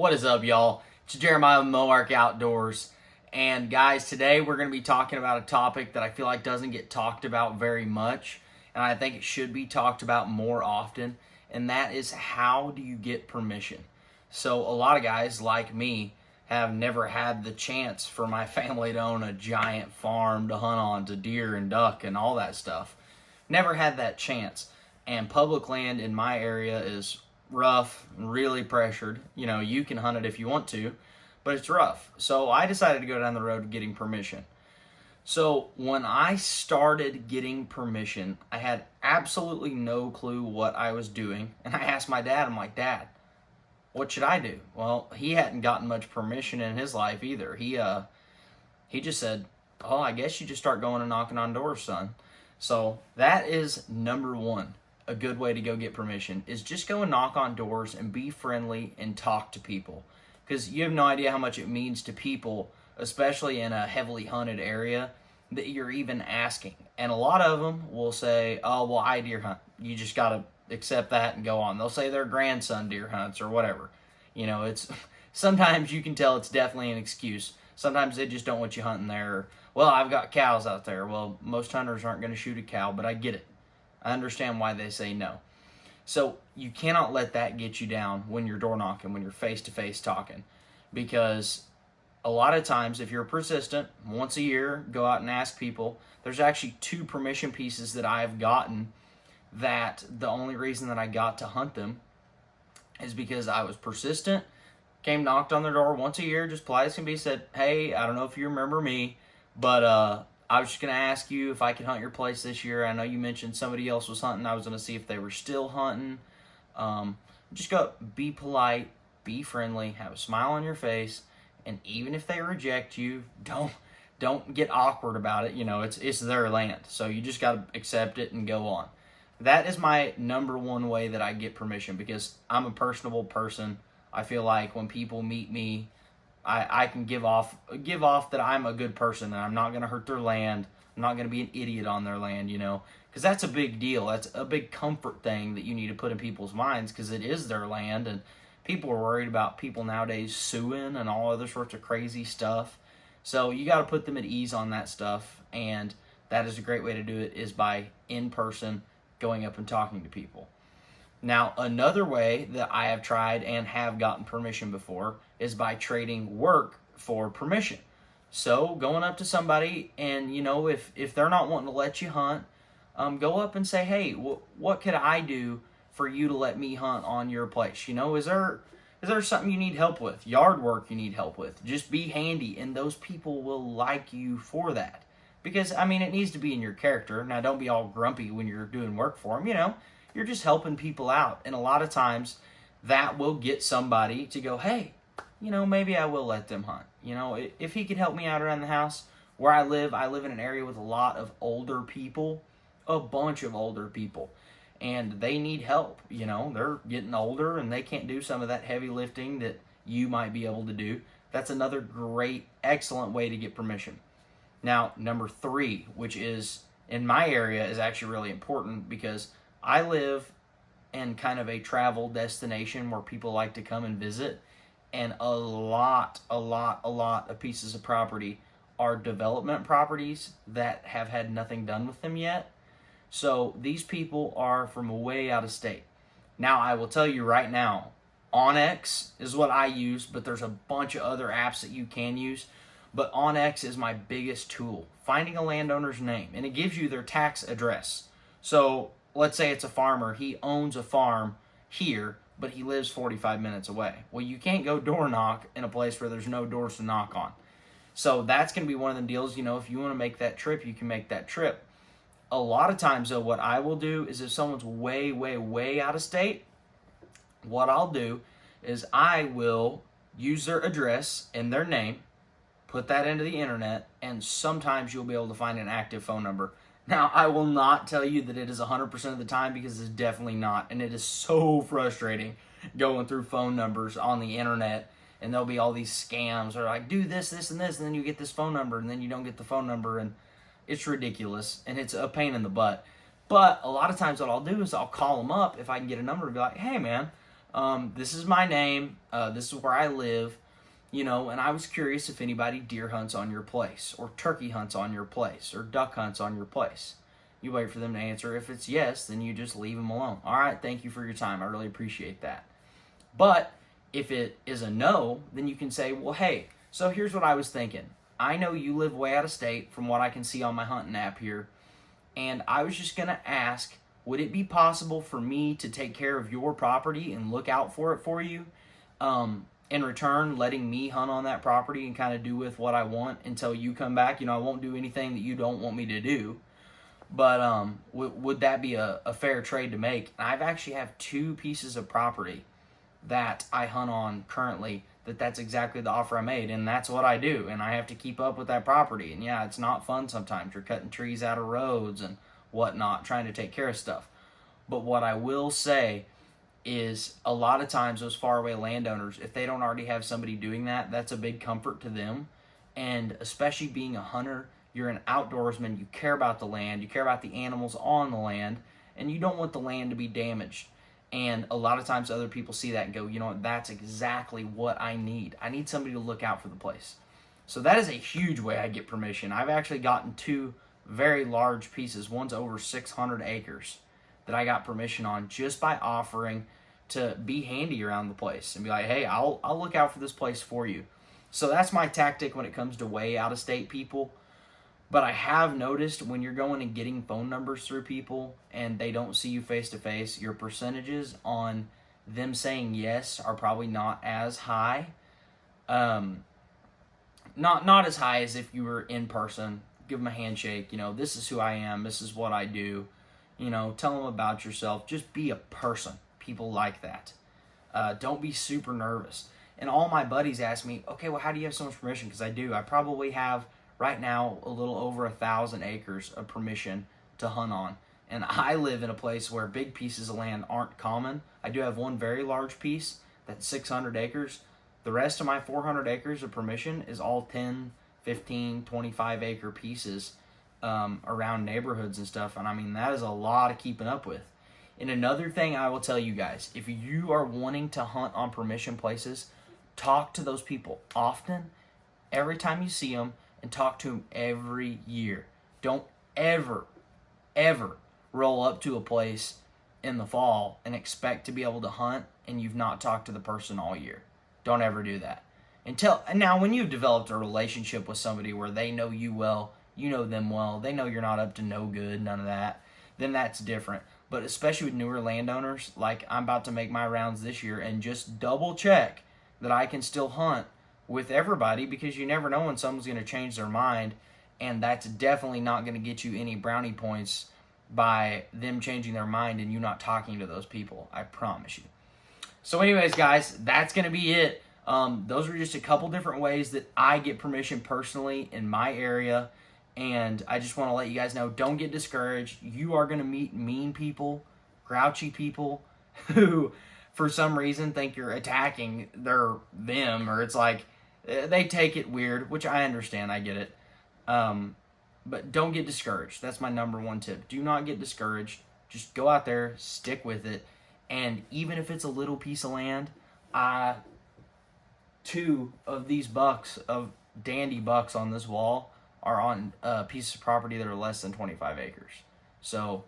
What is up, y'all? It's Jeremiah with Moark Outdoors. And guys, today we're going to be talking about a topic that I feel like doesn't get talked about very much, and I think it should be talked about more often, and that is how do you get permission? So a lot of guys like me have never had the chance for my family to own a giant farm to hunt on to deer and duck and all that stuff. Never had that chance. And public land in my area is rough, really pressured. You know, you can hunt it if you want to, but it's rough. So I decided to go down the road of getting permission. So when I started getting permission, I had absolutely no clue what I was doing. And I asked my dad, I'm like, Dad, what should I do? Well, he hadn't gotten much permission in his life either. He just said, oh, I guess you just start going and knocking on doors, son. So that is number one. A good way to go get permission is just go and knock on doors and be friendly and talk to people, because you have no idea how much it means to people, especially in a heavily hunted area, that you're even asking. And a lot of them will say, oh, well, I deer hunt. You just got to accept that and go on. They'll say their grandson deer hunts or whatever. You know, it's sometimes you can tell it's definitely an excuse. Sometimes they just don't want you hunting there. Well, I've got cows out there. Well, most hunters aren't going to shoot a cow, but I get it. I understand why they say no. So you cannot let that get you down when you're door knocking, when you're face-to-face talking. Because a lot of times, if you're persistent, once a year, go out and ask people. There's actually 2 permission pieces that I've gotten that the only reason that I got to hunt them is because I was persistent, came, knocked on their door once a year, just polite as can be, said, hey, I don't know if you remember me, but I was just going to ask you if I could hunt your place this year. I know you mentioned somebody else was hunting. I was going to see if they were still hunting. Just go, be polite, be friendly, have a smile on your face, and even if they reject you, don't get awkward about it. You know, it's their land, so you just got to accept it and go on. That is my number one way that I get permission, because I'm a personable person. I feel like when people meet me, I can give off that I'm a good person and I'm not going to hurt their land. I'm not going to be an idiot on their land, you know, because that's a big deal. That's a big comfort thing that you need to put in people's minds, because it is their land, and people are worried about people nowadays suing and all other sorts of crazy stuff. So you got to put them at ease on that stuff, and that is a great way to do it, is by in person going up and talking to people. Now, another way that I have tried and have gotten permission before is by trading work for permission. So going up to somebody, and you know, if they're not wanting to let you hunt, go up and say, hey, what could I do for you to let me hunt on your place? You know, is there something you need help with? Yard work you need help with? Just be handy, and those people will like you for that. Because, I mean, it needs to be in your character. Now, don't be all grumpy when you're doing work for them, you know. You're just helping people out. And a lot of times that will get somebody to go, hey, you know, maybe I will let them hunt. You know, if he can help me out around the house where I live in an area with a lot of older people, a bunch of older people, and they need help. You know, they're getting older and they can't do some of that heavy lifting that you might be able to do. That's another great, excellent way to get permission. Now, number 3, which is in my area, is actually really important, because I live in kind of a travel destination where people like to come and visit, and a lot of pieces of property are development properties that have had nothing done with them yet. So these people are from way out of state. Now, I will tell you right now, onX is what I use, but there's a bunch of other apps that you can use. But onX is my biggest tool. Finding a landowner's name, and it gives you their tax address. So let's say it's a farmer. He owns a farm here, but he lives 45 minutes away. Well, you can't go door knock in a place where there's no doors to knock on. So that's going to be one of them deals. You know, if you want to make that trip, you can make that trip. A lot of times, though, what I will do is, if someone's way out of state, what I'll do is I will use their address and their name, put that into the internet, and sometimes you'll be able to find an active phone number. Now, I will not tell you that it is 100% of the time, because it's definitely not. And it is so frustrating going through phone numbers on the internet, and there'll be all these scams. They're like, do this, this, and this, and then you get this phone number, and then you don't get the phone number, and it's ridiculous, and it's a pain in the butt. But a lot of times what I'll do is I'll call them up if I can get a number, and be like, hey, man, This is my name. This is where I live. And I was curious if anybody deer hunts on your place, or turkey hunts on your place, or duck hunts on your place. You wait for them to answer. If it's yes, then you just leave them alone. All right, thank you for your time. I really appreciate that. But if it is a no, then you can say, well, hey, so here's what I was thinking. I know you live way out of state from what I can see on my hunting app here, and I was just going to ask, would it be possible for me to take care of your property and look out for it for you? In return, letting me hunt on that property and kind of do with what I want until you come back. I won't do anything that you don't want me to do. But would that be a fair trade to make? And I've actually have 2 pieces of property that I hunt on currently that's exactly the offer I made, and that's what I do. And I have to keep up with that property. And yeah, it's not fun sometimes. You're cutting trees out of roads and whatnot, trying to take care of stuff. But what I will say is a lot of times those faraway landowners, if they don't already have somebody doing that, that's a big comfort to them. And especially being a hunter, you're an outdoorsman, you care about the land, you care about the animals on the land, and you don't want the land to be damaged. And a lot of times other people see that and go, you know what, that's exactly what I need. I need somebody to look out for the place. So that is a huge way I get permission. I've actually gotten 2 very large pieces. One's over 600 acres that I got permission on just by offering to be handy around the place and be like, hey, I'll look out for this place for you. So that's my tactic when it comes to way out of state people. But I have noticed when you're going and getting phone numbers through people and they don't see you face to face, your percentages on them saying yes are probably not as high. Not as high as if you were in person. Give them a handshake. This is who I am. This is what I do. Tell them about yourself. Just be a person. People like that. Don't be super nervous. And all my buddies ask me, okay, well, how do you have so much permission? Because I do. I probably have right now a little over 1,000 acres of permission to hunt on. And I live in a place where big pieces of land aren't common. I do have one very large piece that's 600 acres. The rest of my 400 acres of permission is all 10, 15, 25 acre pieces around neighborhoods and stuff. And I mean, that is a lot of keeping up with. And another thing I will tell you guys, if you are wanting to hunt on permission places, talk to those people often, every time you see them, and talk to them every year. Don't ever roll up to a place in the fall and expect to be able to hunt and you've not talked to the person all year. Don't ever do that. Now, when you've developed a relationship with somebody where they know you well, you know them well, they know you're not up to no good, none of that, then that's different. But especially with newer landowners, like I'm about to make my rounds this year and just double check that I can still hunt with everybody, because you never know when someone's going to change their mind, and that's definitely not going to get you any brownie points by them changing their mind and you not talking to those people. I promise you. So anyways, guys, that's going to be it. Those are just a couple different ways that I get permission personally in my area. And I just want to let you guys know, don't get discouraged. You are going to meet mean people, grouchy people who, for some reason, think you're attacking them, or it's like they take it weird, which I understand. I get it. But don't get discouraged. That's my number one tip. Do not get discouraged. Just go out there, stick with it. And even if it's a little piece of land, 2 of these bucks, of dandy bucks on this wall, are on pieces of property that are less than 25 acres. So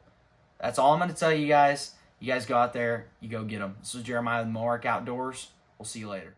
that's all I'm going to tell you guys. You guys go out there, you go get them. This is Jeremiah with Moark Outdoors. We'll see you later.